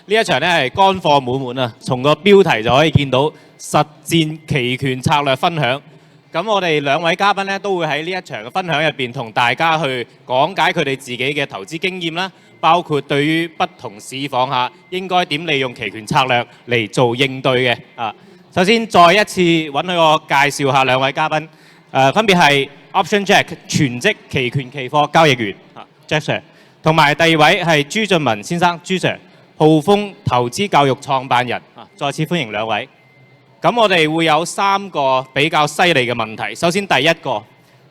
呢一場咧係乾貨滿滿啊！從個標題就可以見到實戰期權策略分享。咁我哋兩位嘉賓咧都會喺呢一場嘅分享入邊同大家去講解佢哋自己嘅投資經驗啦，包括對於不同市況下應該點利用期權策略嚟做應對嘅啊。首先再一次允許我介紹下兩位嘉賓，分別係 Option Jack 全職期權期貨交易員Jack Sir， 同埋第二位係朱俊文先生朱 Sir， 浩豐投資教育創辦人啊。再次歡迎兩位。咁我哋會有3個比較犀利嘅問題。首先第一個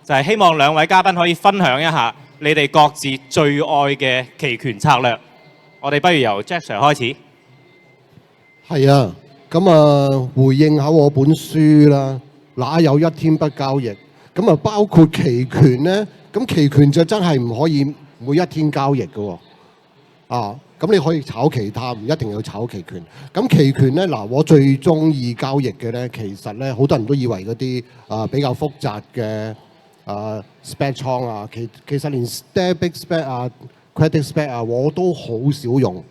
就係希望兩位嘉賓可以分享一下你哋各自最愛嘅期權策略。我哋不如由 Jack Sir 開始。係啊，咁啊回應下我本書啦，哪有一天不交易？咁啊包括期權咧，咁期權就真係唔可以每一天交易嘅喎。啊，咁你可以炒其他，唔一定要炒期權。咁期權咧，嗱我最中意交易嘅咧，其實咧好多人都以為嗰啲比較複雜嘅spec 倉啊，其實連 debit spec 啊、credit spec 啊，我都好少用。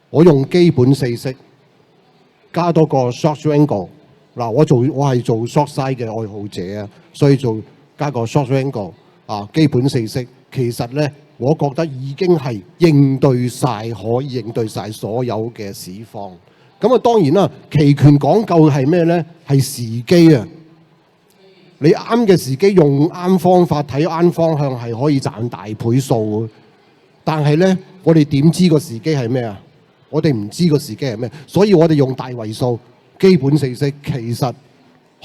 我用基本4式，加多個 short angle。嗱，我係做 short side 嘅愛好者啊，所以加個 short angle 啊，基本4式。其實咧，我覺得已經係應對晒，可以應對晒所有嘅市況。咁啊，當然啦，期權講究係咩咧？係時機啊！你啱嘅時機，用啱方法，睇啱方向，係可以賺大倍數。但係咧，我哋點知個時機係咩啊？我哋唔知個時機係咩，所以我哋用大位數、基本4式，其實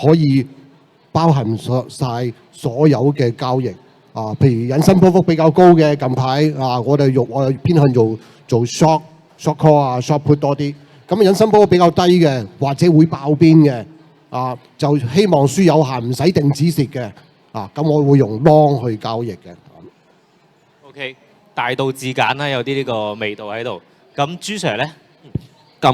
可以包含晒所有嘅交易。啊，譬如引伸波幅比較高嘅近排啊，我哋偏向做 short call 啊 short put 多啲。咁引伸波幅比較低嘅，或者會爆邊嘅啊，就希望輸有限，唔使定止蝕嘅啊。咁我會用 long 去交易嘅。OK， 大道至簡啦，有啲呢個味道喺度。咁朱 Sir 咧？咁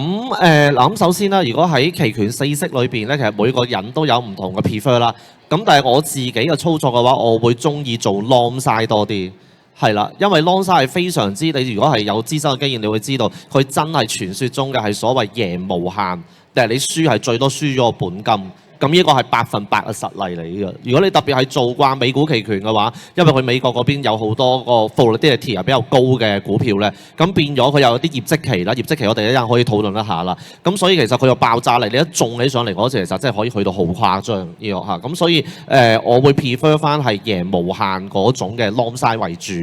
咁首先啦，如果喺期權4式裏邊咧，其實每個人都有唔同嘅 prefer 啦。咁但係我自己嘅操作嘅話，我會中意做 long side 多啲，係啦，因為 long side 係非常之，你如果係有資深嘅經驗，你會知道佢真係傳說中嘅係所謂贏無限，但係你輸係最多輸咗個本金。咁呢個係100%嘅實例嚟嘅。如果你特別係做慣美股期權嘅話，因為佢美國嗰邊有好多個 volatility 比較高嘅股票咧，咁變咗佢有啲業績期啦，業績期我哋一陣可以討論一下啦。咁所以其實佢有爆炸力，你一中起上嚟嗰時，其實真係可以去到好誇張呢個嚇。咁所以我會 prefer 翻係贏無限嗰種嘅 long side 為主。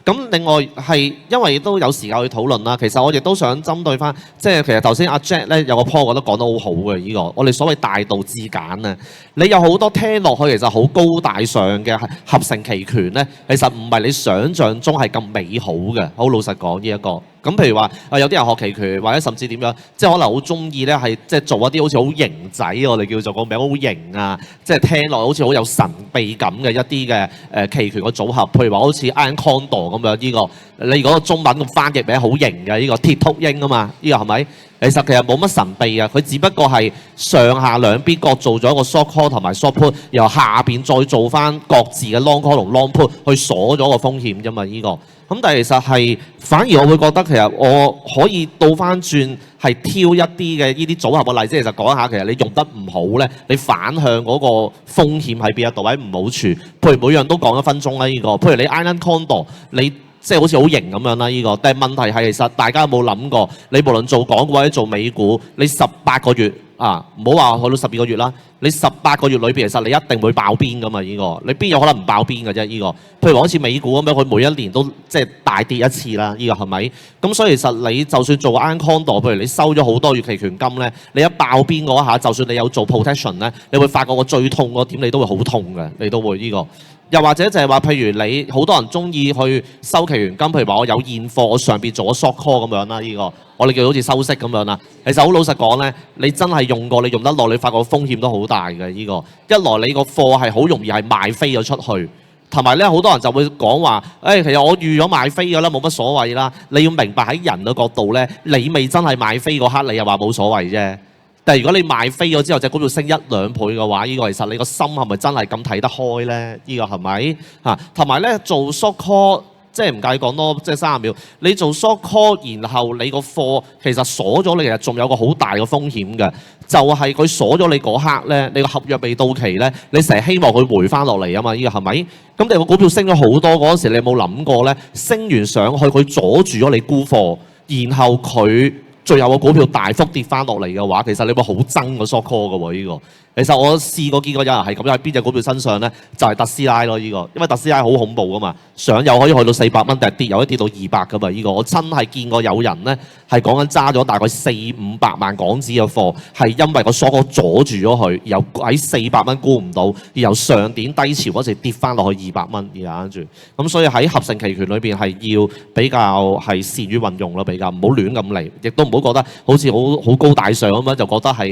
咁另外係因為都有時間去討論啦，其實我亦都想針對翻，即係其實頭先阿 Jack 咧有個 point 我覺得講得好好嘅呢個，我哋所謂大道至簡啊，你有好多聽落去其實好高大上嘅合成期權咧，其實唔係你想象中係咁美好嘅，好老實講呢一個。咁譬如話有啲人學期權或者甚至點樣，即係可能好中意咧係即係做一啲好似好型仔，我哋叫做個名好型啊，即係聽落好似好有神秘感嘅一啲嘅期權嘅組合，譬如話好似 Iron Condor 咁樣呢個，你嗰個中文嘅翻譯名好型嘅呢個鐵禿鷹啊嘛，呢個係咪？其實冇乜神秘嘅，佢只不過係上下兩邊各做咗一個 short call 同埋 short put， 由下邊再做翻各自嘅 long call 同 long put 去鎖咗個風險啫嘛，呢個。咁但係其實係反而我會覺得其實我可以倒翻轉係挑一啲嘅呢啲組合嘅例子，其實講一下其實你用得唔好咧，你反向嗰個風險喺邊一度，或者唔好處。譬如每樣都講1分鐘啦，呢個。譬如你 Island Condor， 你即係好似好型咁樣啦，呢個。但係問題係其實大家有冇諗過，你無論做港股或者做美股，你18個月啊，唔好話去到12個月啦，你18個月裏邊其實你一定會爆邊噶嘛，呢個。你邊有可能唔爆邊嘅啫？呢個。譬如好似美股咁樣，佢每一年都即係大跌一次啦，呢個係咪？咁所以其實你就算做 Iron Condor， 譬如你收咗好多月期權金咧，你一爆邊嗰一下，就算你有做 protection 咧，你會發覺個最痛嗰點你都會好痛嘅，你都會呢個。又或者就係話，譬如你好多人中意去收期權金，譬如話我有現貨，我上邊做咗 short call 咁樣啦，呢個我哋叫好似收息咁樣啦。其實好老實講咧，你真係用過，你用得落，你發覺風險都好大嘅呢個。一來你個貨係好容易係賣飛咗出去，同埋咧好多人就會講話，其實我預咗賣飛㗎啦，冇乜所謂啦。你要明白喺人嘅角度咧，你未真係賣飛嗰刻，你又話冇所謂啫。但係如果你賣飛咗之後，隻股票升1-2倍嘅話，呢個其實你個心係咪真係咁睇得開咧？呢個係咪嚇？同埋咧做 short call 即係唔介意講多，即係30秒。你做 short call，然後你個貨其實鎖咗，你其實仲有個好大嘅風險嘅，就係佢鎖咗你嗰刻咧，你個合約未到期咧，你成日希望佢回翻落嚟啊嘛，呢個係咪？咁你個股票升咗好多嗰陣時，你有冇諗過咧？升完上去，佢阻住咗你沽貨，然後佢最後個股票大幅跌翻落嚟嘅話，其實你會好憎個 short call 嘅喎呢個。其實我試過見過有人係咁樣喺邊隻股票身上咧，就係特斯拉咯呢個，因為特斯拉好恐怖噶嘛，上又可以去到400蚊，但係跌又可以跌到200噶嘛呢個。我真係見過有人咧係講緊揸咗大概400-500萬港紙嘅貨，係因為個 short call 阻住咗佢，然後喺400蚊沽唔到，然後上年低潮嗰時跌翻落去200蚊，然後跟住咁，所以喺合成期權裏邊係要比較係善於運用咯，比較唔好亂咁嚟，亦都唔好覺得好似好高大上咁樣就覺得係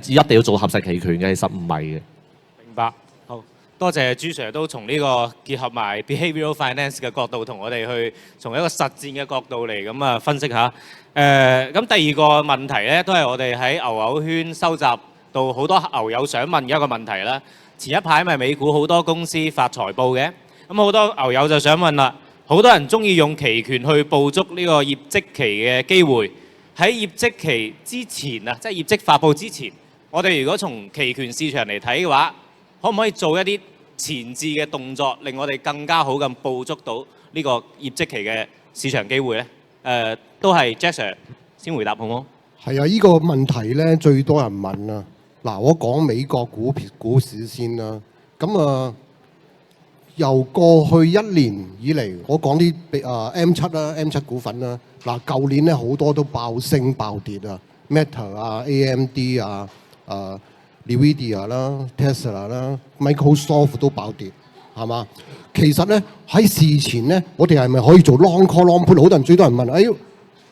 一定要做合成期權嘅。其實唔係嘅。明白，好多謝朱 Sir 都從呢個結合埋 behavioral finance 嘅角度，同我哋去從一個實戰嘅角度嚟咁啊分析下。咁第二個問題咧，都係我哋喺牛牛圈收集到好多牛友想問嘅一個問題啦。前一排咪美股好多公司發財報嘅，咁好多牛友就想問啦，好多人中意用期權去捕捉呢個業績期嘅機會，喺業績期之前啊，即係業績發布之前。我哋如果從期權市場嚟睇嘅話，可唔可以做一啲前置嘅動作，令我哋更加好咁捕捉到呢個業績期嘅市場機會呢？都係 Jack Sir 先回答好冇？係啊，呢個問題咧最多人問啊。嗱，我講美國股市先啦。咁由過去1年以嚟，我講啲M7啦、M7股份啦。嗱，舊年咧好多都爆升爆跌啊 ，Meta 啊、AMD 啊。Nvidia 啦、Tesla 啦、Microsoft 都爆跌，係嘛？其實咧喺事前咧，我哋係咪可以做 long call long put？好多人最多人問，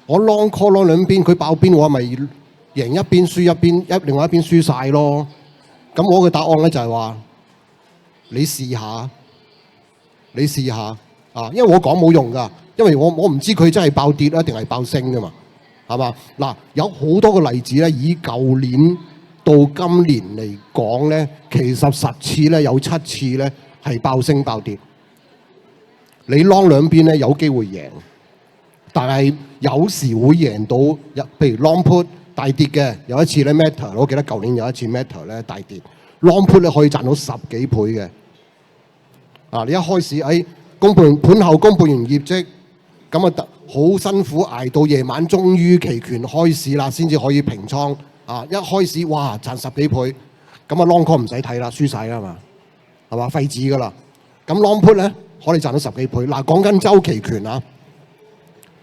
我 long call long 兩邊，佢爆邊，我咪贏一邊輸一邊，另外一邊輸晒咯。咁我嘅答案咧就係話，你試下啊！因為我講冇用㗎，因為我唔知佢真係爆跌啊定係爆升㗎嘛，係嘛？嗱，有好多個例子咧，以舊年到今年嚟講咧，其實10次咧有7次咧係爆升爆跌。你 long 兩邊咧有機會贏，但係有時會贏到，譬如 long put 大跌嘅，有一次咧 Meta， 我記得舊年有一次 Meta 咧大跌 ，long put 咧可以賺到10幾倍嘅。啊，你一開始喺盤後公佈完業績，咁啊好辛苦捱到夜晚，終於期權開市啦，先至可以平倉。啊！一開始哇賺10幾倍，咁啊 long call 唔使睇啦，輸晒啦嘛，係嘛，廢紙噶啦。咁 long put 咧可以賺到10幾倍。嗱，講緊週期權啊，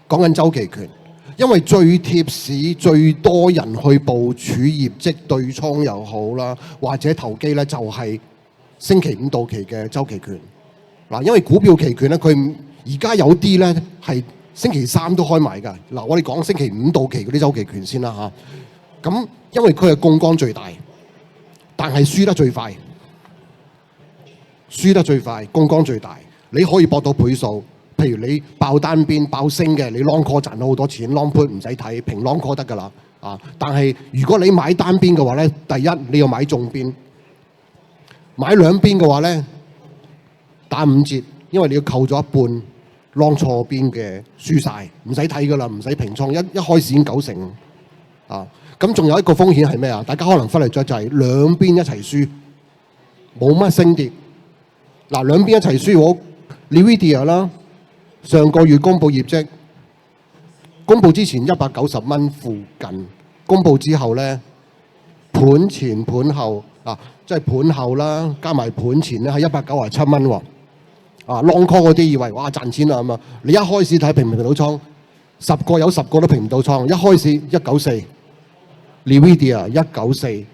講緊週期權，因為最貼市、最多人去部署業績對沖又好啦，或者投機咧，就係星期5到期嘅週期權。嗱，因為股票期權咧，佢而家有啲咧係星期3都開埋㗎。嗱，我哋講星期5到期嗰啲週期權先啦嚇。咁因為佢係槓桿最大，但係輸得最快，槓桿最大。你可以博到倍數，譬如你爆單邊爆升嘅，你 long call 賺到好多錢 ，long put 唔使睇，平 long call 得㗎啦。啊，但係如果你買單邊嘅話咧，第一你要買重邊，買兩邊嘅話咧打5折，因為你要扣咗一半 long 錯邊嘅輸晒，唔使睇㗎啦，唔使平倉，一開始已經90%啊。咁仲有一個風險係咩啊？大家可能忽略咗就係兩邊一齊輸，冇乜升跌。嗱，兩邊一齊輸，我 Nvidia 啦，上個月公佈業績，公佈之前190蚊附近，公佈之後咧，盤前盤後啊，即係盤後啦，加埋盤前咧係197蚊喎。啊 ，long call 嗰啲以為哇賺錢啦咁啊，你一開始睇平唔平到倉，10個有10個都平唔到倉，一開始194。Nvidia 194，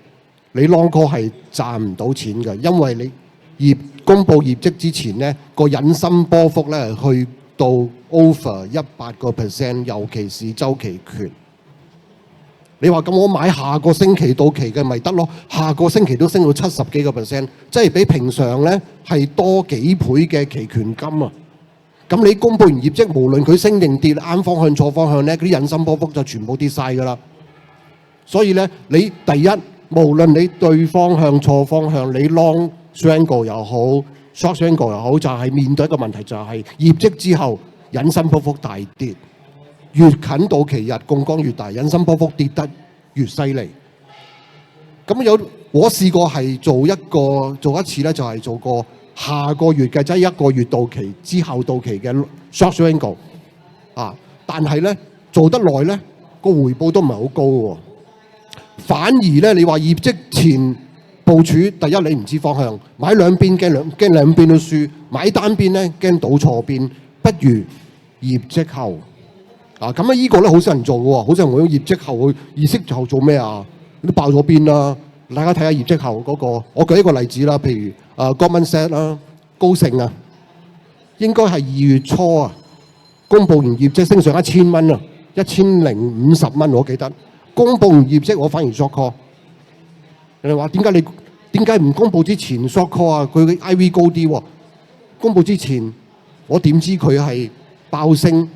你 long call 係賺唔到錢嘅，因為你公佈業績之前咧，個引伸波幅咧去到 over 100%，尤其是週期權。你話咁我買下個星期到期嘅咪得咯？下個星期都升到70幾個%，即係比平常咧係多幾倍嘅期權金啊！咁你公佈完業績，無論佢升定跌，啱方向錯方向咧，嗰啲引伸波幅就全部跌晒㗎啦。所以咧，你第一，無論你對方向錯方向，你 long triangle 又好 ，short triangle 又好，就係面對一個問題，就係業績之後引伸波幅大跌，越近到期日槓桿越大，引伸波幅跌得越犀利。咁我試過係做一次咧，就係做過下個月嘅，即係1個月到期之後到期嘅 short swing 啊，但係咧做得耐咧個回報都唔係好高喎。反而咧你話業績前部署，第一你唔知方向，買兩邊驚兩邊都輸，買單邊咧驚賭錯邊，不如業績後啊。咁呢個咧好少人做嘅喎，好少人會用業績後去業績後做咩啊？都爆咗邊啦！大家睇下業績後嗰個，我舉一個例子啦，譬如Goldman Sachs 啦，高盛啊，應該係2月初啊，公佈完業績升上1000蚊啊，1050蚊我記得。公佈完業績我反而 short call。人哋話點解唔公佈之前 short call 啊？佢嘅 IV 高啲喎。公佈之前我點知佢係爆升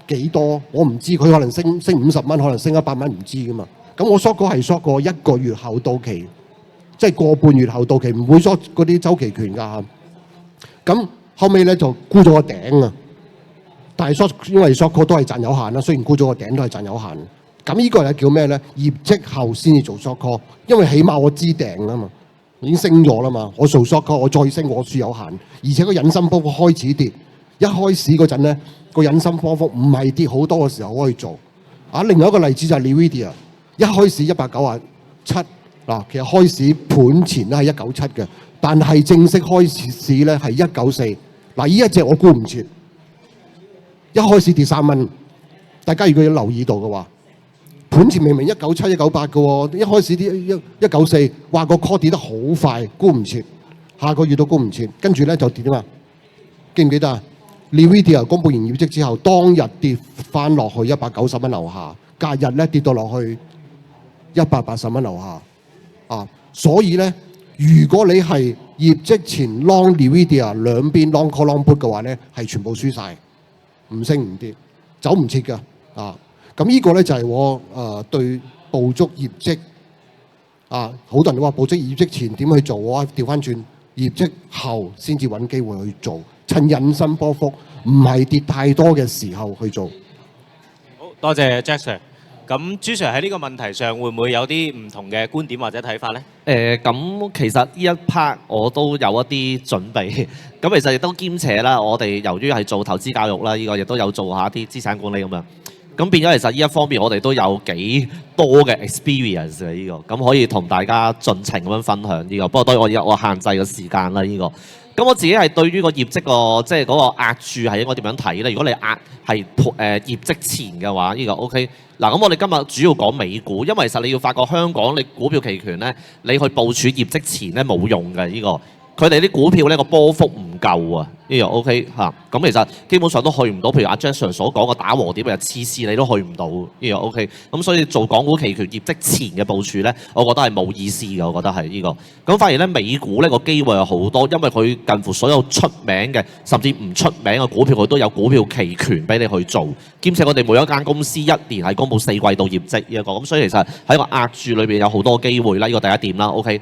幾多？我唔知，佢可能升50蚊，可能升100蚊，唔知噶嘛。咁我 short call 係 short 過1個月後到期，即係個半月後到期，唔會 short 嗰啲週期權㗎。咁後尾咧就沽咗個頂啊！但係 short 因為 short call 都係賺有限啦，雖然沽咗個頂都係賺有限。咁呢個係叫咩咧？業績後先至做 short call，因為起碼我知頂啊嘛，已經升咗啦嘛。我做 short call，我再升我輸有限，而且個引伸波幅開始跌。一開始嗰陣咧，個引伸波幅唔係跌好多嘅時候可以做。啊，另外一個例子就係 Nvidia。一開始197嗱，其實開市盤前咧係197嘅，但係正式開市咧係194。嗱，呢一隻我估唔切，一開始跌3蚊。大家如果有留意到嘅話，盤前明明197、198嘅喎，一開始跌194，話個 call 跌得好快，估唔切，下個月都估唔切，跟住咧就跌啊嘛。記唔記得啊 ？Nvidia 公佈完業績之後，當日跌翻落去190蚊樓下，隔日咧跌到落去180蚊樓下啊！所以咧，如果你係業績前 long Nvidia 兩邊 long call long put 嘅話咧，係全部輸晒，唔升唔跌，走唔切㗎啊！咁呢個咧就係我對捕捉業績啊，好多人都話捕捉業績前點去做，我調翻轉業績後先至揾機會去做，趁引伸波幅唔係跌太多嘅時候去做。好多謝 Jack Sir。咁朱 Sir 喺呢個問題上會唔會有啲唔同嘅觀點或者睇法呢？咁其實呢一 part 我都有一啲準備，咁其實亦都兼且啦，我哋由於係做投資教育啦，呢個亦都有做下啲資產管理咁樣，咁變咗其實呢一方面我哋都有幾多嘅 experience 嘅呢個，咁可以同大家盡情咁樣分享呢個。不過當然我限制嘅時間啦呢個。咁我自己係對於個業績即係嗰個壓注係應該點樣睇咧？如果你壓係業績前嘅話，呢個 OK。嗱，咁我哋今日主要講美股，因為其實你要發覺香港你股票期權咧，你去部署業績前咧冇用嘅呢個。佢哋啲股票咧個波幅唔夠啊，呢個 OK 嚇。咁其實基本上都去唔到，譬如阿 Jason 所講嘅打和點嘅次次你都去唔到，呢個 OK。咁所以做港股期權業績前嘅部署咧，我覺得係冇意思嘅，我覺得係呢個。咁反而咧美股呢個機會有好多，因為佢近乎所有出名嘅甚至唔出名嘅股票，佢都有股票期權俾你去做。兼且我哋每一間公司一年係公佈4季度業績呢一個，咁所以其實喺個壓注裏邊有好多機會啦。呢個第一點啦 ，OK。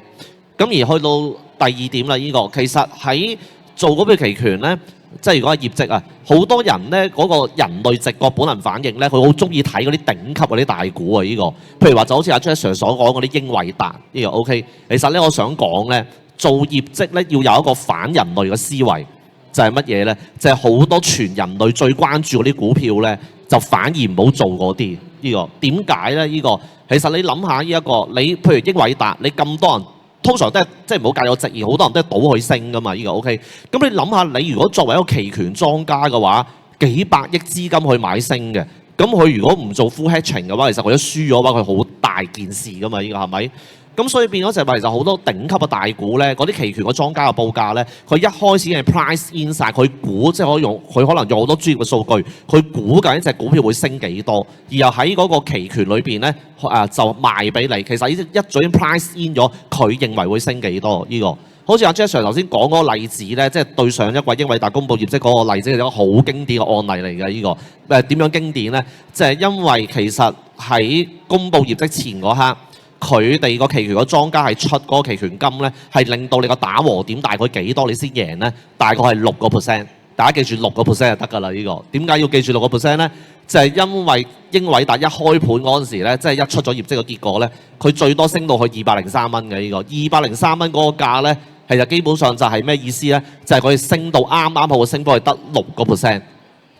咁而去到第二點啦，呢個其實喺做股票期權咧，即係如果係業績啊，好多人咧嗰個人類直覺本能反應咧，佢好中意睇嗰啲頂級嗰啲大股啊，呢個譬如話就好似阿 Jason 所講嗰啲英偉達呢個 OK。其實咧，我想講咧，做業績咧要有一個反人類嘅思維，就係乜嘢咧？就係好多全人類最關注嗰啲股票咧，就反而唔好做嗰啲呢個。點解咧？呢個其實你諗下呢一個，你譬如英偉達，你咁多人。通常都係即係唔好介意我質疑，好多人都係賭佢升噶嘛，呢個 OK。咁你諗下，你如果作為一個期權莊家嘅話，幾百億資金去買升嘅，咁佢如果唔做 full hedging 嘅話，其實佢一輸咗嘅話，佢好大件事噶嘛，呢個係咪？咁所以變咗就係話，其實好多頂級嘅大股咧，嗰啲期權嘅莊家嘅報價咧，佢一開始係 price in 曬，佢估即係佢可能用好多專業嘅數據，佢估計一隻股票會升幾多，而又喺嗰個期權裏邊咧就賣俾你。其實呢一早已經 price in 咗，佢認為會升幾多呢個。好似阿 Jason 頭先講嗰個例子咧，即係對上一季英偉達公佈業績嗰個例子，係一個好經典嘅案例嚟嘅呢個。點樣經典咧？即係因為其實喺公佈業績前嗰刻。佢哋個期權個莊家係出嗰個期權金咧，係令到你個打和點大概幾多你先贏咧？大概係6%。大家記住6%就得㗎啦。呢個點解要記住6%咧？就係因為英偉達一開盤嗰陣時咧，即係一出咗業績嘅結果咧，佢最多升到去203蚊嘅呢個203蚊嗰個價咧，其實基本上就係咩意思咧？就係佢升到啱啱好嘅升幅係得6%。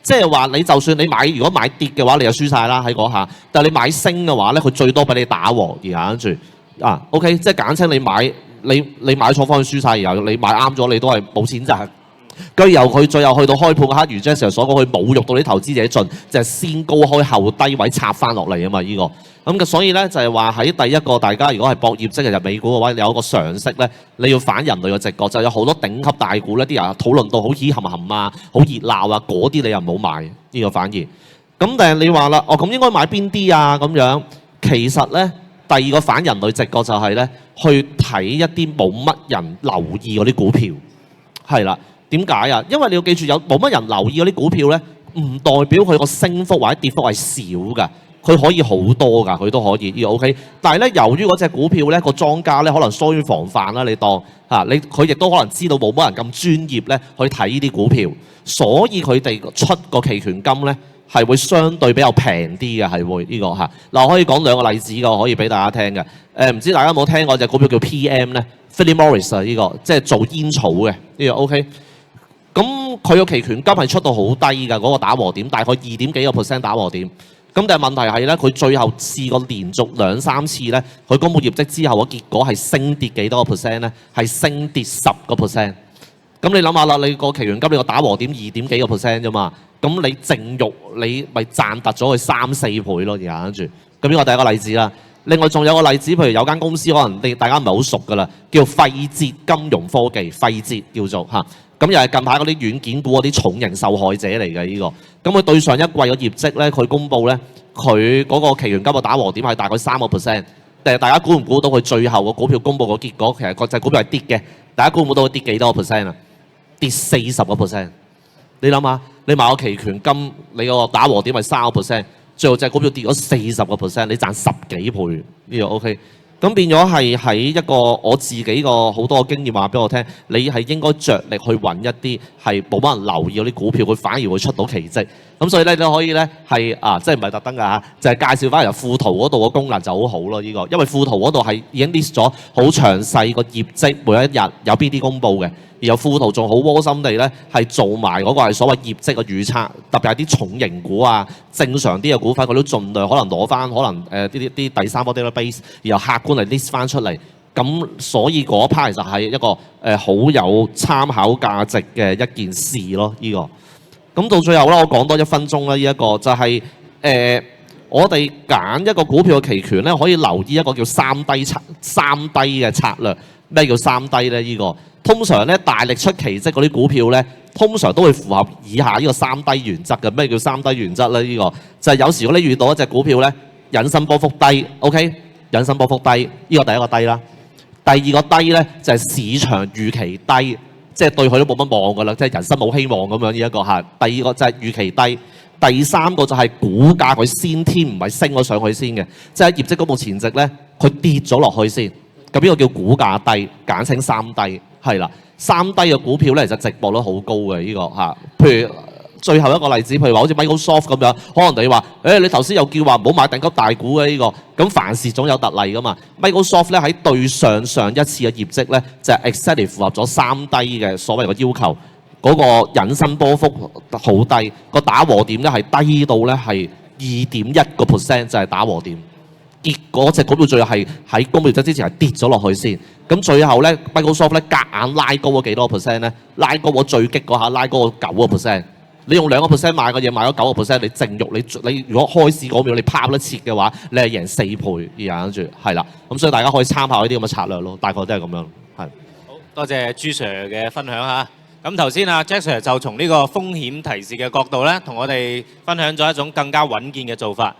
即係話你就算你買，如果買跌嘅話，你就輸晒啦喺嗰下。但係你買升嘅話咧，佢最多俾你打和，然後跟住OK， 即係簡稱你買錯方向輸晒，然後你買啱咗，你都係冇錢賺。跟住由佢最後去到開盤嗰刻，如 Jesse 所講，佢侮辱到啲投資者盡，就係先高開後低位插翻落嚟啊嘛！呢個咁嘅，所以咧就係話喺第一個，大家如果係博業績嘅入美股嘅話，有一個常識咧，你要反人類嘅直覺，就有好多頂級大股咧，啲人討論到好起冚冚啊，好熱鬧啊，嗰啲你又唔好買呢個反而。咁但係你話啦，咁應該買邊啲啊？咁樣其實咧，第二個反人類直覺就係咧，去睇一啲冇乜人留意嗰啲股票，係啦。點解啊？因為你要記住，有冇乜人留意嗰啲股票咧，唔代表佢個升幅或者跌幅係少㗎。佢可以好多㗎，佢都可以，呢個 OK。但係咧，由於嗰隻股票咧個莊家咧可能疏於防範啦，你當佢亦都可能知道冇乜人咁專業咧去睇呢啲股票，所以佢哋出個期權金咧係會相對比較平啲嘅，係會呢個嗱，我可以講兩個例子㗎，可以俾大家聽嘅。唔知大家有冇聽過隻股票叫 PM 咧 Philip Morris 啊，呢個即係做煙草嘅呢個 OK。咁佢個期權金係出到好低㗎，嗰個打和點大概2點幾個%打和點。咁但係問題係咧，佢最後試過連續2、3次咧，佢公佈業績之後嘅結果係升跌幾多個%咧？係升跌10%。咁你諗下啦，你個期權金你個打和點2點幾個%啫嘛，咁你淨肉你咪賺突咗佢3、4倍咯，而家跟住。咁呢個第一個例子啦。另外仲有個例子，譬如有間公司可能大家唔係好熟㗎啦，叫費捷金融科技，費捷叫做嚇。咁又係近排嗰啲軟件股嗰啲重型受害者嚟嘅呢個。咁佢對上一季嘅業績咧，佢公佈咧，佢嗰個期權金嘅打和點係大概3%。但係大家估唔估到佢最後個股票公佈個結果，其實個隻股票係跌嘅。大家估唔估到佢跌幾多個%啊？跌40%。你諗下，你買個期權金，你個打和點係3%，最後隻股票跌咗40%，你賺10幾倍呢個 OK。咁變咗係喺一個我自己個好多經驗話俾我聽，你係應該着力去揾一啲係冇乜人留意嗰啲股票，佢反而會出到奇蹟。咁所以咧你可以咧係即係唔係特登㗎嚇，就係介紹翻由富途嗰度個功能就好好咯呢個，因為富途嗰度係已經 list 咗好詳細個業績，每一日有邊啲公佈嘅。而有富途仲好窩心地咧，係做埋嗰個係所謂業績嘅預測，特別係啲重型股啊、正常啲嘅股份，佢都盡量可能攞翻可能啲第三方 database，然後客觀嚟 list 翻出嚟。咁所以嗰 part 其實係一個好有參考價值嘅一件事咯，呢個。咁到最後啦，我講多1分鐘啦，呢一個就係我哋揀一個股票嘅期權咧，可以留意一個叫三低嘅策略。咩叫三低咧？呢個通常咧大力出奇蹟嗰啲股票咧，通常都會符合以下呢個三低原則嘅。咩叫三低原則咧？呢個就係有時如果你遇到一隻股票咧，引伸波幅低 ，OK， 引伸波幅低，呢個第一個低啦。第二個低咧就係市場預期低，即係對佢都冇乜望㗎啦，即係人生冇希望咁樣呢一個嚇。第二個就係預期低，第三個就係股價佢先天唔係升咗上去先嘅，即係喺業績公佈前夕咧，佢跌咗落去先。咁呢個叫股價低，簡稱三低，係啦。三低嘅股票咧，其實值博率好高嘅呢個嚇。譬如最後一個例子，譬如話好似 Microsoft 咁樣，可能你話，你頭先又叫話唔好買頂級大股嘅呢個，咁凡事總有特例噶嘛。Microsoft 咧喺對上一次嘅業績咧，就係 exactly 符合咗三低嘅所謂嘅要求，嗰個引伸波幅好低，個打和點咧係低到咧係2.1%，就係打和點。結果隻股票最後係喺公佈業績之前係跌咗落去先，咁最後咧 Microsoft 咧夾硬拉高咗幾多個 percent 咧？拉高咗最激嗰下，拉高咗9個 percent。你用2個 percent 買嘅嘢買咗9個 percent，你淨肉你如果開市嗰秒你拋得切嘅話，你係贏4倍，而跟住係啦。咁所以大家可以參考呢啲咁嘅策略咯，大概都係咁樣。係。好多謝朱 Sir 嘅分享嚇。咁頭先Jack Sir 就從呢個風險提示嘅角度咧，同我哋分享咗一種更加穩健嘅做法。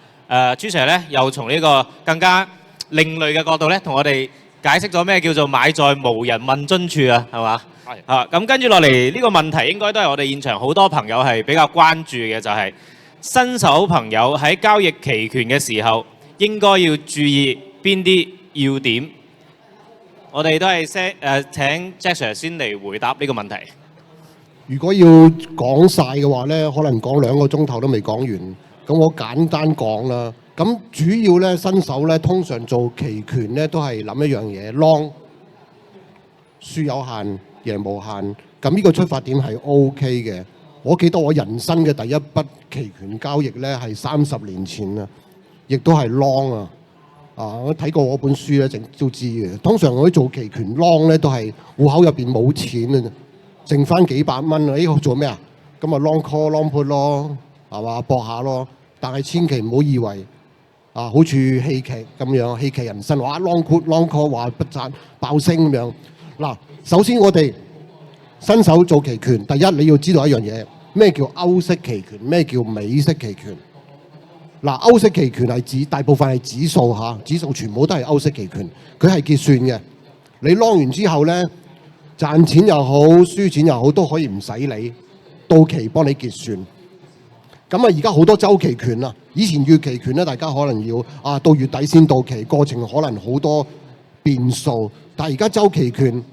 朱 Sir 咧又從呢個更加另類嘅角度咧，同我哋解釋咗咩叫做買在無人問津處啊，係嘛？係。咁跟住落嚟呢個問題應該都係我哋現場好多朋友係比較關注嘅，就係新手朋友喺交易期權嘅時候應該要注意邊啲要點？我哋都係請Jack Sir 先嚟回答呢個問題。如果要講晒嘅話咧，可能講2個鐘頭都未講完。咁我簡單講啦。咁主要咧新手咧通常做期權咧都係諗一樣嘢 long 輸有限贏無限。咁呢個出發點係 OK 嘅。我記得我人生嘅第一筆期權交易咧係30年前啊，亦都係 long 啊。我睇過我本書咧，都知嘅。通常我啲做期權 long 咧都係戶口入邊冇錢啊，剩翻幾百蚊啊！呢個做咩啊？咁啊 long call long put 咯，係嘛，搏下咯。但係千祈唔好以為好似戲劇咁樣，戲劇人生話 long put long call 話不賺爆升咁樣。嗱，首先我哋新手做期權，第一你要知道一樣嘢，咩叫歐式期權，咩叫美式期權。嗱，歐式期權係指大部分係指數嚇，指數全部都係歐式期權，佢係結算嘅。你 long 完之後咧，賺錢又好，輸錢又好，都可以唔使理，到期幫你結算。咁啊，而家好多週期權啦，以前月期權咧，大家可能要到月底先到期，過程可能好多變數。但係而家週期權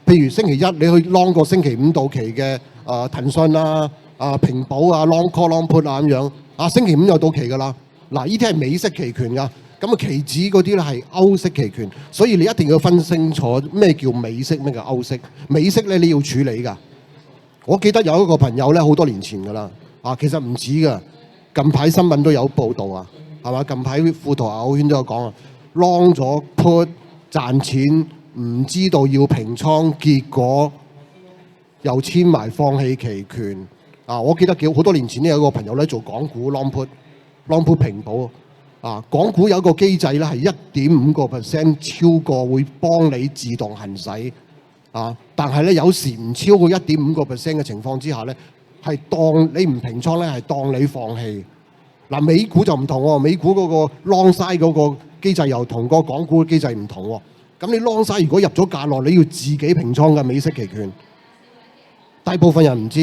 譬如星期一你去 long 個星期五到期嘅騰訊平保long call long put 咁樣。星期五就到期㗎啦。嗱，呢啲係美式期權㗎。咁期指嗰啲咧係歐式期權，所以你一定要分清楚咩叫美式，咩叫歐式。美式咧你要處理㗎。我記得有一個朋友咧，好多年前㗎啦。其實唔止㗎。近排新聞都有報導啊，係嘛？近排富途牛圈都有講啊，long 咗 put 賺錢，唔知道要平倉，結果又簽埋放棄期權。我記得好多年前咧，有個朋友咧做港股 long put 平保港股有一個機制咧係1.5% 超過會幫你自動行使但係咧有時唔超過1.5% 嘅情況之下咧，係當你唔平倉咧係當你放棄。美股就唔同喎，美股嗰個 long side 嗰個機制又同個港股機制唔同喎。咁你 long side 如果入咗價落，你要自己平倉嘅美式期權，大部分人唔知。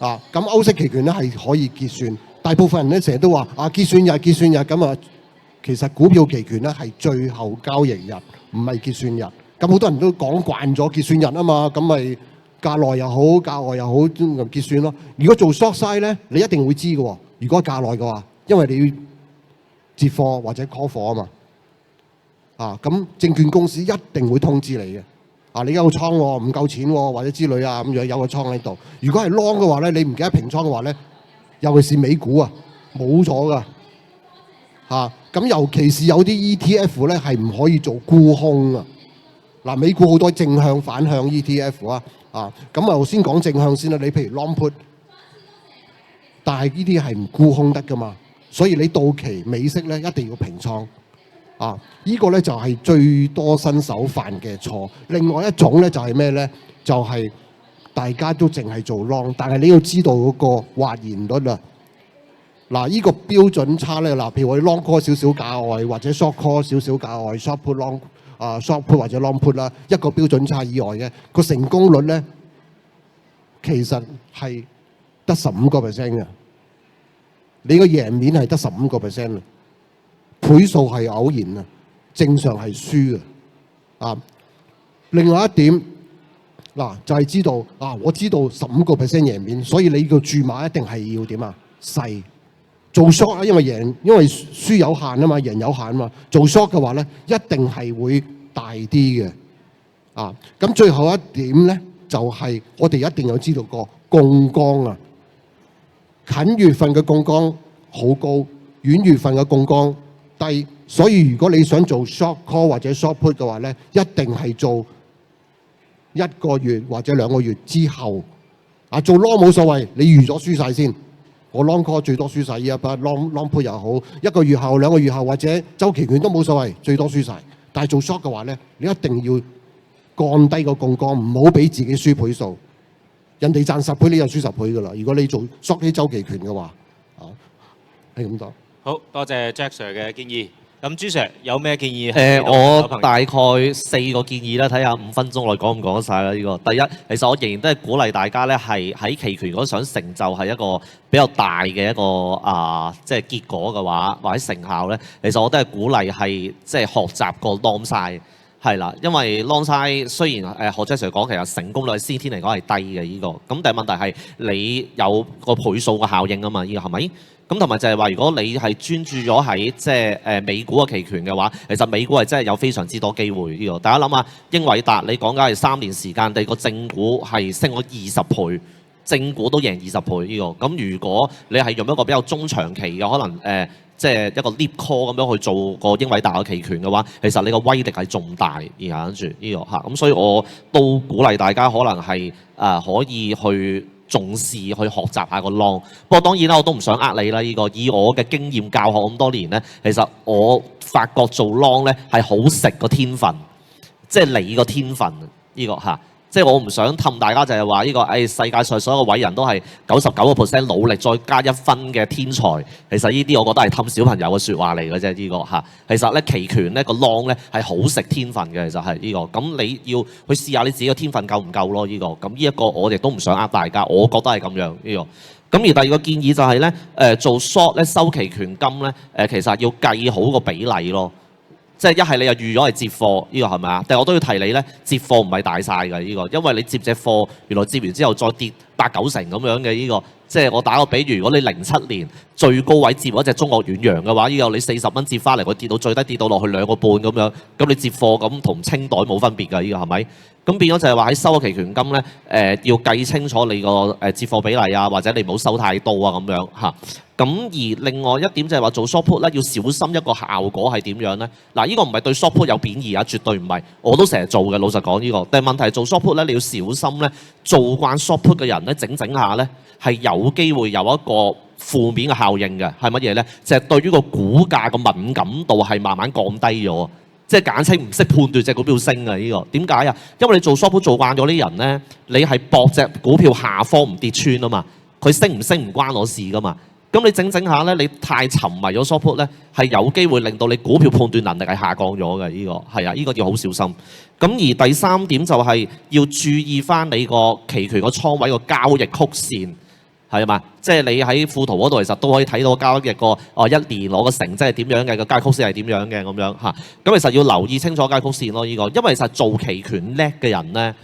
咁歐式期權咧係可以結算，大部分人咧成日都話結算日咁其實股票期權咧係最後交易日，唔係結算日。咁好多人都講慣咗結算日啊嘛，咁咪價內又好價外又好咁結算咯。如果做 short side 咧，你一定會知嘅喎。如果價內嘅話，因為你要接貨或者 call 貨啊嘛。咁證券公司一定會通知你嘅。你有個倉喎，唔夠錢喎，或者之類咁樣有個倉喺度。如果係 long 嘅話咧，你唔記得平倉嘅話咧，尤其是美股冇咗㗎咁尤其是有啲 ETF 咧係唔可以做沽空美股好多正向反向 ETF 咁先講正向先啦。你譬如 long put， 但係呢啲係唔沽空得㗎嘛，所以你到期美式咧一定要平倉。呢個咧就係最多新手犯嘅錯。另外一種咧就係咩咧？就係大家都淨係做 long， 但係你要知道嗰個或然率呢個標準差咧譬如我哋 long call 少少價外，或者 short call 少少價外 ，short put long short put 或者 long put 一個標準差以外嘅個成功率咧，其實係得15% 嘅。你個贏面係得15%倍數係偶然正常係輸嘅另外一點就係知道我知道15% 贏面，所以你個注碼一定係要點細。做 short 因為輸有限啊嘛，贏有限啊嘛。做 short 嘅話咧，一定係會大啲嘅咁最後一點咧，就係我哋一定要知道個槓桿近月份嘅槓桿好高，遠月份嘅槓桿低，所以如果你想做 short call 或者 short put 嘅話咧，一定係做1個月或者2個月之後做 long 冇所謂，你預咗輸晒先。我 long call 最多輸晒呢一筆 long put 又好，1個月後2個月後或者週期權都冇所謂，最多輸晒。但係做 short 嘅話咧，你一定要降低個槓桿，唔好俾自己輸倍數。人哋賺10倍，你就輸10倍㗎啦。如果你做 short 啲週期權嘅話係咁多。好多謝 Jack Sir 嘅建議。咁朱 Sir 有咩建議？我大概4個建議啦，睇下5分鐘內講唔講得晒啦。呢個第一，其實我仍然都係鼓勵大家咧，係喺期權如果想成就係一個比較大嘅一個即係結果嘅話，或者成效咧，其實我都係鼓勵係即係學習個 long side 係啦，因為 long side 雖然何 Sir 講其實成功率先天嚟講係低嘅呢個，咁但係問題係你有個倍數嘅效應啊嘛，呢個係咪？咁同埋就係話，如果你係專注咗喺即係美股嘅期權嘅話，其實美股係真係有非常之多機會呢個。大家諗下，英偉達你講緊係3年時間，你個正股係升咗20倍，正股都贏20倍呢個。咁如果你係用一個比較中長期嘅可能即係一個 leap call 咁樣去做個英偉達嘅期權嘅話，其實你個威力係仲大，而跟住呢個嚇。咁所以我都鼓勵大家可能係可以去重視去學習下個 long。不過當然啦，我都唔想呃你啦。呢個以我嘅經驗教學咁多年咧，其實我發覺做 long 咧係好食個天分，即係你個天分呢個嚇。即係我唔想氹大家就係話呢個世界上所有嘅偉人都係99% 努力再加1分嘅天才。其實呢啲我覺得係氹小朋友嘅説話嚟嘅啫，呢個嚇。其實咧期權咧個 long 咧係好食天分嘅，其實係呢個。咁你要去試下你自己嘅天分夠唔夠咯？呢個咁呢一個我哋都唔想呃大家，我覺得係咁樣呢個。咁而第二個建議就係咧做 short 咧收期權金咧其實要計好個比例咯。即係一係你又預咗係接貨，呢個係咪啊？但係我都要提你咧，接貨唔係大晒㗎呢個，因為你接隻貨，原來接完之後再跌8-9成咁樣嘅呢個。即係我打個比喻，如果你07年最高位接嗰隻中國遠洋嘅話，呢個你40蚊接翻嚟，佢跌到最低跌到落去2個半咁樣，咁你接貨咁同清袋冇分別㗎，呢個係咪？咁變咗就係話喺收個期權金咧，要計清楚你個接貨比例啊，或者你唔好收太多啊咁樣嚇。咁而另外一點就係話做 short put 咧，要小心一個效果係點樣咧？嗱，呢個唔係對 short put 有貶義啊，絕對唔係，我都成日做嘅，老實講呢個。但係問題係做 short put 咧，你要小心咧，做慣 short put 嘅人咧，整下咧係有機會有一個負面嘅效應嘅，係乜嘢咧？就係對於個股價個敏感度係慢慢降低咗。即係簡稱唔識判斷隻股票升啊！呢個點解啊？因為你做 short put 做慣咗啲人咧，你係搏隻股票下方唔跌穿啊嘛，佢升唔升唔關我事噶嘛。咁你整下咧，你太沉迷咗 short put 咧，係有機會令到你股票判斷能力係下降咗嘅。呢個係啊，呢個要好小心。咁而第三點就係要注意翻你個期權個倉位個交易曲線。係嘛？即係你喺副圖嗰度，其實都可以睇到交易個一年攞個成績係點樣嘅，個交易曲線係點樣嘅咁樣嚇。咁其實要留意清楚交易曲線咯，呢個。因為其實做期權叻嘅人咧，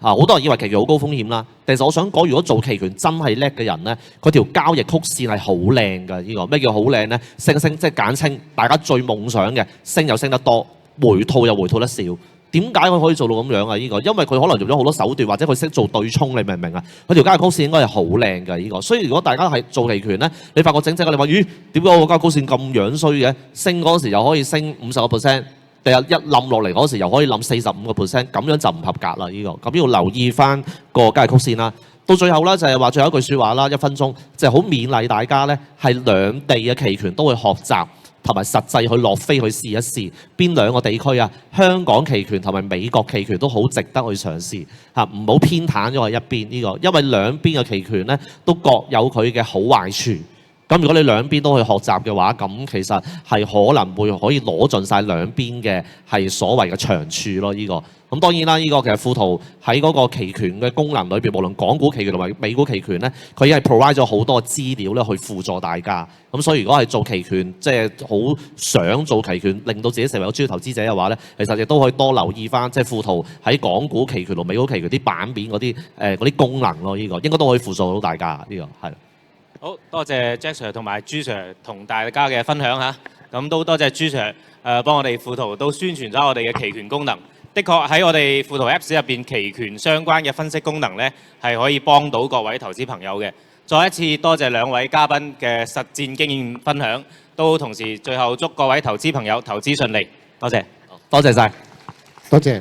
好多人以為期權好高風險啦。其實我想講，如果做期權真係叻嘅人咧，佢條交易曲線係好靚㗎。呢個咩叫好靚咧？升即係簡稱大家最夢想嘅，升又升得多，回吐又回吐得少。點解佢可以做到咁樣啊？呢個因為佢可能用咗好多手段，或者佢識做對沖，你明唔明啊？佢條交易曲線應該係好靚嘅呢個。所以如果大家係做期權咧，你發覺整你話咦，點解我個交易曲線咁樣衰嘅？升嗰時又可以升50%，第日一冧落嚟嗰時又可以冧45%，咁樣就唔合格啦呢個。咁要留意翻個交易曲線啦。到最後啦，就係話最後一句説話啦，1分鐘就係好勉勵大家咧，係兩地嘅期權都會學習。同埋實際去落飛去試一試邊兩個地區啊？香港期權同埋美國期權都好值得去嘗試嚇，唔好偏袒咗喺一邊呢個，因為兩邊嘅期權咧都各有佢嘅好壞處。咁如果你兩邊都去學習嘅話，咁其實係可能會可以攞盡晒兩邊嘅係所謂嘅長處咯。呢個咁當然啦，呢個其實富途喺嗰個期權嘅功能裏邊，無論港股期權同埋美股期權咧，佢已經係 provide 咗好多資料咧去輔助大家。咁所以如果係做期權，即係好想做期權，令到自己成為個專業投資者嘅話咧，其實亦都可以多留意翻即係富途喺港股期權同美股期權啲版面嗰啲功能咯。呢個應該都可以輔助到大家。呢個係。好多謝 Jack Sir 同埋朱 Sir 同大家嘅分享嚇，咁都多謝朱 Sir 幫我哋富途都宣傳咗我哋嘅期權功能。的確喺我哋富途 Apps 入邊，期權相關嘅分析功能咧係可以幫到各位投資朋友嘅。再一次多謝兩位嘉賓嘅實戰經驗分享，都同時最後祝各位投資朋友投資順利。多謝，多謝晒，多謝。